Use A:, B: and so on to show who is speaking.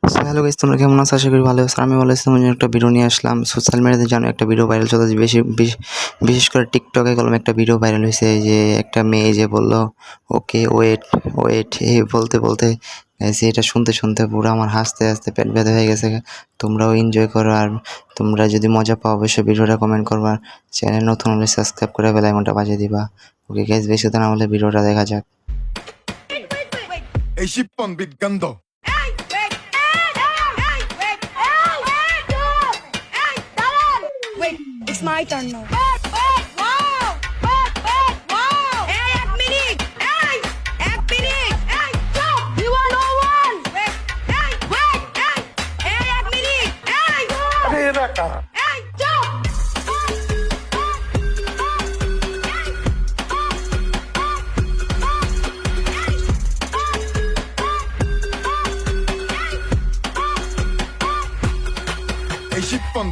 A: So hello guys, তোমরা কেমন আছো? আশা করি ভালো আছো। আমি ভালো আছি। তোমার জন্য একটা ভিডিও নিয়ে আসলাম। সোশ্যাল মিডিয়াতে জানো একটা ভিডিও ভাইরাল চলছে, বিশেষ করে টিকটকে কলম একটা ভিডিও ভাইরাল হয়েছে, যে একটা মেয়ে যে বললো ওকে ওয়েট ওয়েট এই বলতে বলতে এটা শুনতে শুনতে পুরো আমার হাসতে হাসতে পেট ব্যথা হয়ে গেছে। তোমরাও এনজয় করো, আর তোমরা যদি মজা পাও অবশ্যই ভিডিওটা কমেন্ট করবা। চ্যানেল নতুন হলে সাবস্ক্রাইব করে বেল আইকনটা বাজিয়ে দিবা। ওকে গাইস, বেশি তো না হলে ভিডিওটা দেখা যাক।
B: এই শিপন বিট গন্ধ
C: Wait, it's my turn now.
B: এই শিপন